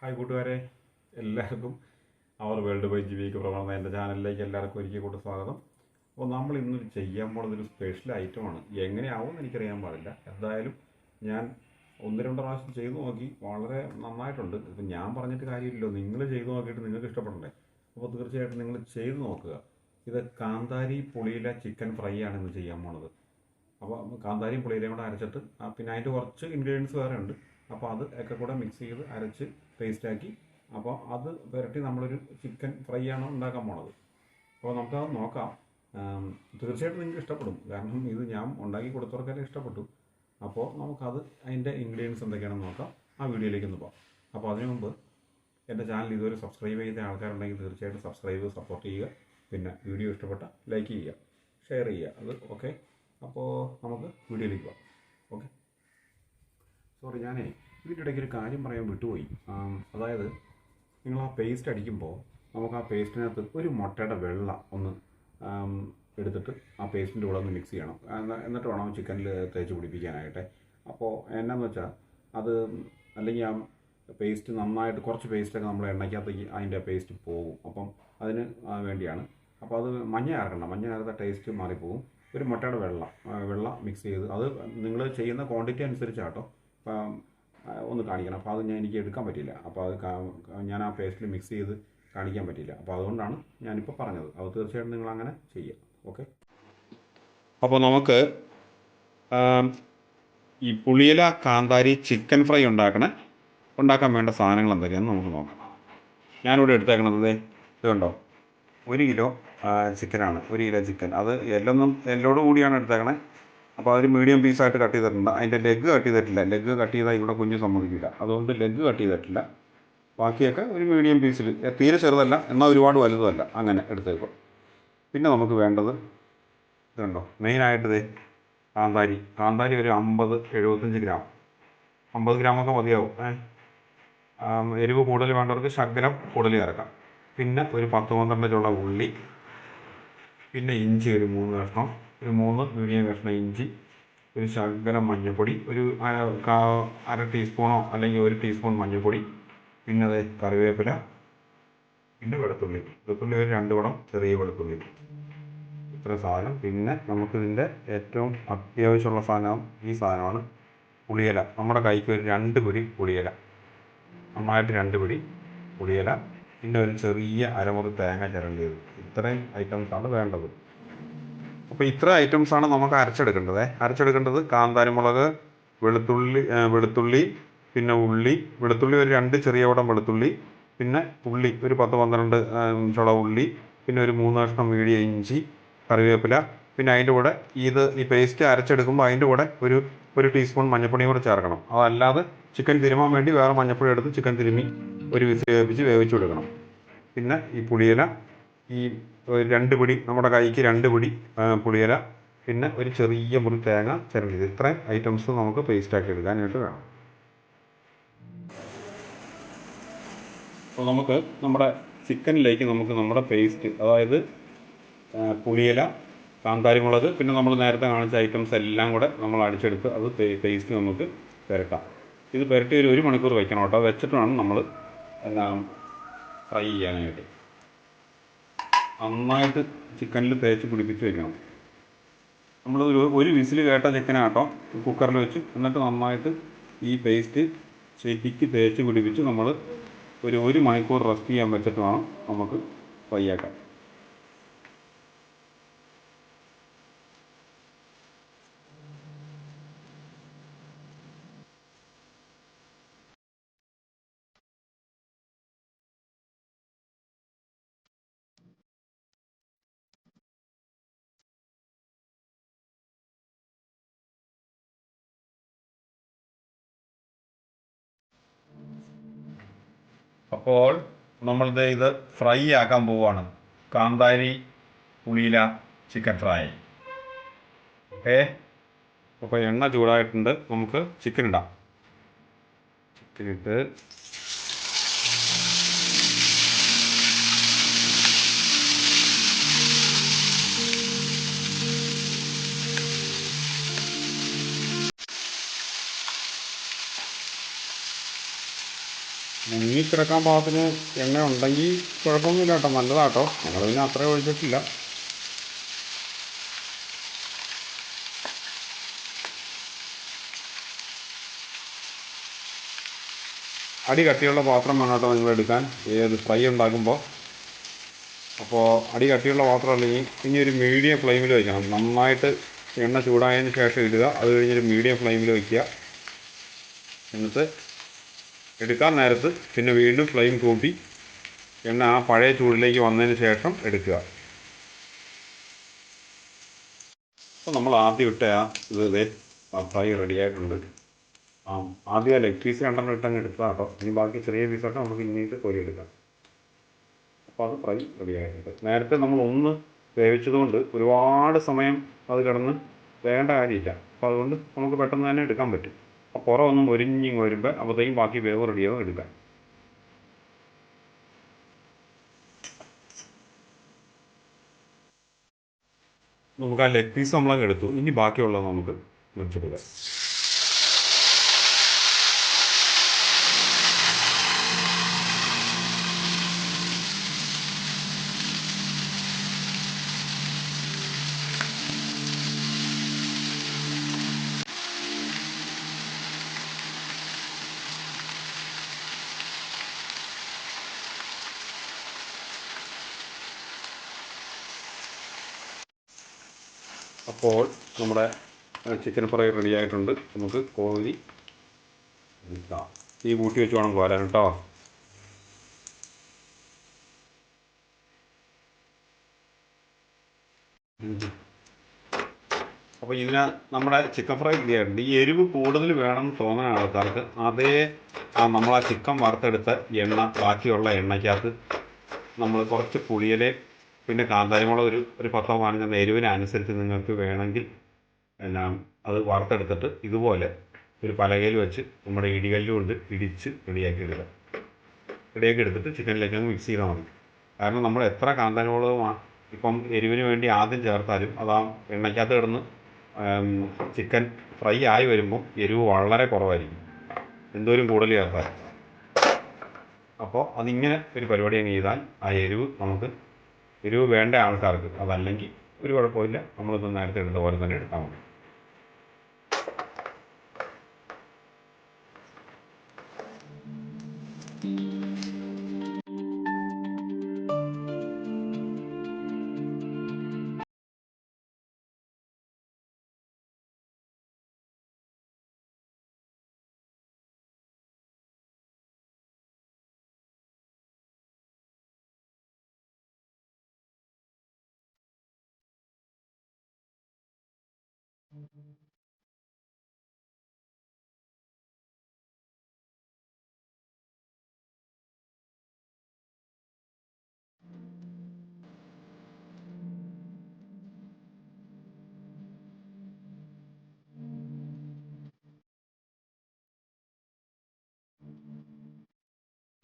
Hi കൂട്ടുകാരെ, എല്ലാവർക്കും അവർ world wide ജീവിക്ക് പ്രമാണം എൻ്റെ ചാനലിലേക്ക് എല്ലാവർക്കും ഒരിക്കൽ കൂടി സ്വാഗതം. അപ്പോൾ നമ്മൾ ഇന്നൊരു ചെയ്യാൻ പോകുന്നതൊരു സ്പെഷ്യൽ ഐറ്റമാണ്. എങ്ങനെയാവും എനിക്കറിയാൻ പാടില്ല. എന്തായാലും ഞാൻ ഒന്ന് രണ്ട് പ്രാവശ്യം ചെയ്തു നോക്കി, വളരെ നന്നായിട്ടുണ്ട്. ഇപ്പം ഞാൻ പറഞ്ഞിട്ട് കാര്യമില്ലല്ലോ, നിങ്ങൾ ചെയ്തു നോക്കിയിട്ട് നിങ്ങൾക്ക് ഇഷ്ടപ്പെടണ്ടേ. അപ്പോൾ തീർച്ചയായിട്ടും നിങ്ങൾ ചെയ്തു നോക്കുക. ഇത് കാന്താരി പുളിയില ചിക്കൻ ഫ്രൈ ആണ് ഇന്ന് ചെയ്യാൻ പോണത്. അപ്പോൾ കാന്താരിയും പുളിയിലയും കൂടെ അരച്ചിട്ട് പിന്നെ അതിൻ്റെ കുറച്ച് ഇൻഗ്രീഡിയൻസ് വേറെ ഉണ്ട്. അപ്പോൾ അത് ഒക്കെ കൂടെ മിക്സ് ചെയ്ത് അരച്ച് പേസ്റ്റാക്കി അപ്പോൾ അത് പുരട്ടി നമ്മളൊരു ചിക്കൻ ഫ്രൈ ആണ് ഉണ്ടാക്കാൻ പോണത്. അപ്പോൾ നമുക്കത് നോക്കാം. തീർച്ചയായിട്ടും നിങ്ങൾക്ക് ഇഷ്ടപ്പെടും, കാരണം ഇത് ഞാൻ ഉണ്ടാക്കി കൊടുത്തവർക്കെല്ലാം ഇഷ്ടപ്പെട്ടു. അപ്പോൾ നമുക്കത് അതിൻ്റെ ഇൻഗ്രീഡിയൻസ് എന്തൊക്കെയാണെന്ന് നോക്കാം. ആ വീഡിയോയിലേക്ക് ഒന്ന് പോകാം. അപ്പോൾ അതിനു മുമ്പ് എൻ്റെ ചാനൽ ഇതുവരെ സബ്സ്ക്രൈബ് ചെയ്ത ആൾക്കാരുണ്ടെങ്കിൽ തീർച്ചയായിട്ടും സബ്സ്ക്രൈബ് സപ്പോർട്ട് ചെയ്യുക. പിന്നെ വീഡിയോ ഇഷ്ടപ്പെട്ട ലൈക്ക് ചെയ്യുക, ഷെയർ ചെയ്യുക. അത് ഓക്കെ. അപ്പോൾ നമുക്ക് വീഡിയോയിലേക്ക് പോകാം. ഓക്കെ. സോറി, ഞാനേ ഇതിൻ്റെ ഇടയ്ക്ക് ഒരു കാര്യം പറയാൻ വിട്ടുപോയി. അതായത് നിങ്ങൾ ആ പേസ്റ്റ് അടിക്കുമ്പോൾ നമുക്ക് ആ പേസ്റ്റിനകത്ത് ഒരു മുട്ടയുടെ വെള്ള ഒന്ന് എടുത്തിട്ട് ആ പേസ്റ്റിൻ്റെ കൂടെ ഒന്ന് മിക്സ് ചെയ്യണം. എന്നിട്ട് വേണം ചിക്കനിൽ തേച്ച് പിടിപ്പിക്കാനായിട്ടെ. അപ്പോൾ എന്നാന്ന് വെച്ചാൽ അത് അല്ലെങ്കിൽ ആ പേസ്റ്റ് നന്നായിട്ട് കുറച്ച് പേസ്റ്റൊക്കെ നമ്മൾ എണ്ണയ്ക്കകത്തേക്ക് അതിൻ്റെ പേസ്റ്റ് പോകും. അപ്പം അതിന് വേണ്ടിയാണ്. അപ്പോൾ അത് മഞ്ഞ ചേർക്കണ്ട, മഞ്ഞ ചേർത്ത ടേസ്റ്റ് മാറിപ്പോകും. ഒരു മുട്ടയുടെ വെള്ള മിക്സ് ചെയ്ത് അത് നിങ്ങൾ ചെയ്യുന്ന ക്വാണ്ടിറ്റി അനുസരിച്ചാട്ടോ ഒന്ന് കാണിക്കണം. അപ്പോൾ അത് എനിക്ക് എടുക്കാൻ പറ്റില്ല. അപ്പോൾ അത് ഞാൻ ആ പേസ്റ്റിൽ മിക്സ് ചെയ്ത് കാണിക്കാൻ പറ്റില്ല. അപ്പോൾ അതുകൊണ്ടാണ് ഞാനിപ്പോൾ പറഞ്ഞത്. അത് തീർച്ചയായിട്ടും നിങ്ങൾ അങ്ങനെ ചെയ്യുക. ഓക്കെ. അപ്പോൾ നമുക്ക് ഈ പുളിയില കാന്താരി ചിക്കൻ ഫ്രൈ ഉണ്ടാക്കാൻ വേണ്ട സാധനങ്ങൾ എന്തൊക്കെയാണെന്ന് നമുക്ക് നോക്കാം. ഞാനിവിടെ എടുത്തേക്കണത് ഇത് കണ്ടോ, 1 കിലോ ചിക്കനാണ്. 1 കിലോ ചിക്കൻ അത് എല്ലോട് കൂടിയാണ് എടുത്തേക്കണേ. അപ്പോൾ അതൊരു മീഡിയം പീസായിട്ട് കട്ട് ചെയ്തിട്ടുണ്ട്. അതിൻ്റെ ലെഗ് കട്ട് ചെയ്തിട്ടില്ല. ലെഗ് കട്ട് ചെയ്താൽ ഇവിടെ കുഞ്ഞ് സമ്മതിക്കില്ല. അതുകൊണ്ട് ലെഗ് കട്ട് ചെയ്തിട്ടില്ല. ബാക്കിയൊക്കെ ഒരു മീഡിയം പീസിൽ, തീരെ ചെറുതല്ല എന്നാൽ ഒരുപാട് വലുതുമല്ല, അങ്ങനെ എടുത്തേക്കും. പിന്നെ നമുക്ക് വേണ്ടത് ഇതുണ്ടോ, മെയിനായിട്ട് കാന്താരി ഒരു 50-75 ഗ്രാം, 50 ഗ്രാമൊക്കെ മതിയാവും. എരിവ് കൂടുതൽ വേണ്ടവർക്ക് ശകലം കൂടുതൽ ചേർക്കാം. പിന്നെ ഒരു 10-12 ചുള ഉള്ളി, പിന്നെ ഇഞ്ചി ഒരു 3 കഷ്ണം, ഒരു 3 മീഡിയം കഷ്ണം ഇഞ്ചി, ഒരു ശകലം മഞ്ഞൾപ്പൊടി, ഒരു അര ടീസ്പൂണോ അല്ലെങ്കിൽ 1 ടീസ്പൂൺ മഞ്ഞൾപ്പൊടി, പിന്നെ അത് കറിവേപ്പില, പിന്നെ വെളുത്തുള്ളി ഒരു 2 കുടം ചെറിയ വെളുത്തുള്ളി. ഇത്ര സാധനം. പിന്നെ നമുക്കിതിൻ്റെ ഏറ്റവും അത്യാവശ്യമുള്ള സാധനം ഈ സാധനമാണ് പുളിയില. നമ്മുടെ കൈക്ക് ഒരു 2 പിടി പുളിയില, നന്നായിട്ട് 2 പിടി പുളിയില, പിന്നെ ഒരു ചെറിയ അരമുറി തേങ്ങ ചിരണ്ടിയത്. ഇത്രയും ഐറ്റംസാണ് വേണ്ടത്. അപ്പോൾ ഇത്ര ഐറ്റംസാണ് നമുക്ക് അരച്ചെടുക്കേണ്ടത്. കാന്താരിമുളക്, വെളുത്തുള്ളി, പിന്നെ ഉള്ളി, വെളുത്തുള്ളി ഒരു 2 ചെറിയ കുടം വെളുത്തുള്ളി, പിന്നെ ഉള്ളി ഒരു 10-12 ചുള ഉള്ളി, പിന്നെ ഒരു 3 കഷ്ണം മീഡിയം ഇഞ്ചി, കറിവേപ്പില, പിന്നെ അതിൻ്റെ കൂടെ ഈ പേസ്റ്റ് അരച്ചെടുക്കുമ്പോൾ അതിൻ്റെ കൂടെ ഒരു ടീസ്പൂൺ മഞ്ഞൾപ്പൊടിയും കൂടെ ചേർക്കണം. അതല്ലാതെ ചിക്കൻ തിരുമാൻ വേണ്ടി വേറെ മഞ്ഞൾപ്പൊടി എടുത്ത് ചിക്കൻ തിരുമ്മി ഒരു വിസിൽ വേവിച്ച് വേവിച്ചു കൊടുക്കണം. പിന്നെ ഈ പുളിയില, ഈ 2 പിടി, നമ്മുടെ കൈക്ക് 2 പിടി പുളിയില, പിന്നെ ഒരു ചെറിയ മുറി തേങ്ങ ചിരണ്ടിയത്. ഇത്രയും ഐറ്റംസ് നമുക്ക് പേസ്റ്റാക്കി എടുക്കാനായിട്ട് വേണം. അപ്പോൾ നമുക്ക് നമ്മുടെ ചിക്കനിലേക്ക് നമ്മുടെ പേസ്റ്റ്, അതായത് പുളിയില, കാന്താരിമുളക്, പിന്നെ നമ്മൾ നേരത്തെ കാണിച്ച ഐറ്റംസ് എല്ലാം കൂടെ നമ്മൾ അടിച്ചെടുത്ത് അത് പേസ്റ്റ് നമുക്ക് പുരട്ടാം. ഇത് പുരട്ടി ഒരു 1 മണിക്കൂർ വയ്ക്കണം കേട്ടോ. വെച്ചിട്ട് വേണം നമ്മൾ ഫ്രൈ ചെയ്യാനായിട്ട്. നന്നായിട്ട് ചിക്കനിൽ തേച്ച് പിടിപ്പിച്ച് വയ്ക്കണം. നമ്മൾ ഒരു വിസിൽ കേട്ട ചിക്കനാട്ടോ കുക്കറിൽ വെച്ച്, എന്നിട്ട് നന്നായിട്ട് ഈ പേസ്റ്റ് ശരിക്ക് തേച്ച് പിടിപ്പിച്ച് നമ്മൾ ഒരു 1 മണിക്കൂർ റെസ്റ്റ് ചെയ്യാൻ വെച്ചിട്ട് വേണം നമുക്ക് ഫ്രൈ ആക്കാൻ. അപ്പോൾ നമ്മളിത് ഫ്രൈ ആക്കാൻ പോവുകയാണ്. കാന്താരി പുളിയില ചിക്കൻ ഫ്രൈ. ഓക്കെ. അപ്പോൾ എണ്ണ ചൂടായിട്ടുണ്ട്. നമുക്ക് ചിക്കൻ ഇടാം. ചിക്കൻ ഇട്ട് മുങ്ങിക്കിടക്കാൻ പാകത്തിന് എണ്ണ ഉണ്ടെങ്കിൽ കുഴപ്പമൊന്നുമില്ല കേട്ടോ, നല്ലതാട്ടോ. ഞങ്ങൾ പിന്നെ അത്ര ഒഴിച്ചിട്ടില്ല. അടി കട്ടിയുള്ള പാത്രം വേണം കേട്ടോ നിങ്ങൾ എടുക്കാൻ, ഏത് ഫ്രൈ ഉണ്ടാക്കുമ്പോൾ. അപ്പോൾ അടി കട്ടിയുള്ള പാത്രം അല്ലെങ്കിൽ ഇനി ഒരു മീഡിയം ഫ്ലെയിമിൽ വയ്ക്കണം. നന്നായിട്ട് എണ്ണ ചൂടായതിന് ശേഷം ഇടുക. അത് കഴിഞ്ഞൊരു മീഡിയം ഫ്ലെയിമിൽ വയ്ക്കുക. എന്നിട്ട് എടുക്കാൻ നേരത്ത് പിന്നെ വീണ്ടും ഫ്ലെയിം കൂട്ടി എണ്ണ ആ പഴയ ചൂടിലേക്ക് വന്നതിന് ശേഷം എടുക്കുക. അപ്പോൾ നമ്മൾ ആദ്യം ഇട്ട ഇത് ഫ്രൈ റെഡിയായിട്ടുണ്ട്. ആദ്യം ആ ലെഗ് പീസ് രണ്ടെണ്ണം ഇട്ടങ്ങ് എടുക്കുക കേട്ടോ. ഇനി ബാക്കി ചെറിയ പീസൊക്കെ നമുക്ക് ഇനിയിട്ട് കോരിയെടുക്കാം. അപ്പോൾ അത് ഫ്രൈ റെഡിയായിട്ടുണ്ട്. നേരത്തെ നമ്മൾ ഒന്ന് വേവിച്ചതുകൊണ്ട് ഒരുപാട് സമയം അത് കിടന്ന് വേണ്ട കാര്യമില്ല. അപ്പോൾ അതുകൊണ്ട് നമുക്ക് പെട്ടെന്ന് തന്നെ എടുക്കാൻ പറ്റും. അപ്പോൾ പുറമൊന്നും മൊരിഞ്ഞിങ്ങ് വരുമ്പോൾ അപ്പോഴത്തേക്കും ബാക്കി വേവ് റെഡിയാവും എടുക്കാൻ. നമുക്ക് ആ ലെഗ് പീസ് നമ്മളങ്ങ് എടുത്തു. ഇനി ബാക്കിയുള്ളത് നമുക്ക് മുറിച്ചെടുക്കാം. അപ്പോൾ നമ്മുടെ ചിക്കൻ ഫ്രൈ റെഡി ആയിട്ടുണ്ട്. നമുക്ക് കോരി എടുക്കാം. ഈ കൂട്ടി വെച്ച് വേണം കോരാൻ കേട്ടോ. അപ്പോൾ ഇതിന് നമ്മുടെ ചിക്കൻ ഫ്രൈ റെഡി ആയിട്ടുണ്ട്. ഈ എരിവ് കൂടുതൽ വേണമെന്ന് തോന്നുന്ന ആൾക്കാർക്ക് അതേ നമ്മൾ ആ ചിക്കൻ വറുത്തെടുത്ത എണ്ണ, ബാക്കിയുള്ള എണ്ണയ്ക്കകത്ത് നമ്മൾ കുറച്ച് പുളിയിലയും പിന്നെ കാന്താരിമുളക് ഒരു 10-15 എരിവിനനുസരിച്ച് നിങ്ങൾക്ക് വേണമെങ്കിൽ എല്ലാം അത് വറുത്തെടുത്തിട്ട് ഇതുപോലെ ഒരു പലകയിൽ വെച്ച് നമ്മുടെ ഇടികല്ലും കൊണ്ട് ഇടിച്ച് റെഡിയാക്കി എടുക്കുക. റെഡിയാക്കി എടുത്തിട്ട് ചിക്കനിലേക്ക് അങ്ങ് മിക്സ് ചെയ്താൽ മതി. കാരണം നമ്മൾ എത്ര കാന്താരിമുളക് ഇപ്പം എരിവിന് വേണ്ടി ആദ്യം ചേർത്താലും അത് ആ എണ്ണയ്ക്കകത്ത് കിടന്ന് ചിക്കൻ ഫ്രൈ ആയി വരുമ്പോൾ എരിവ് വളരെ കുറവായിരിക്കും, എന്തോരം കൂടുതൽ ചേർത്താൽ. അപ്പോൾ അതിങ്ങനെ ഒരു പരിപാടി അങ്ങ് ചെയ്താൽ ആ എരിവ് വേണ്ട ആൾക്കാർക്ക്, അതല്ലെങ്കിൽ ഒരു കുഴപ്പമില്ല, നമ്മളിത് നേരത്തെ എടുത്ത പോലെ തന്നെ എടുത്താൽ മതി.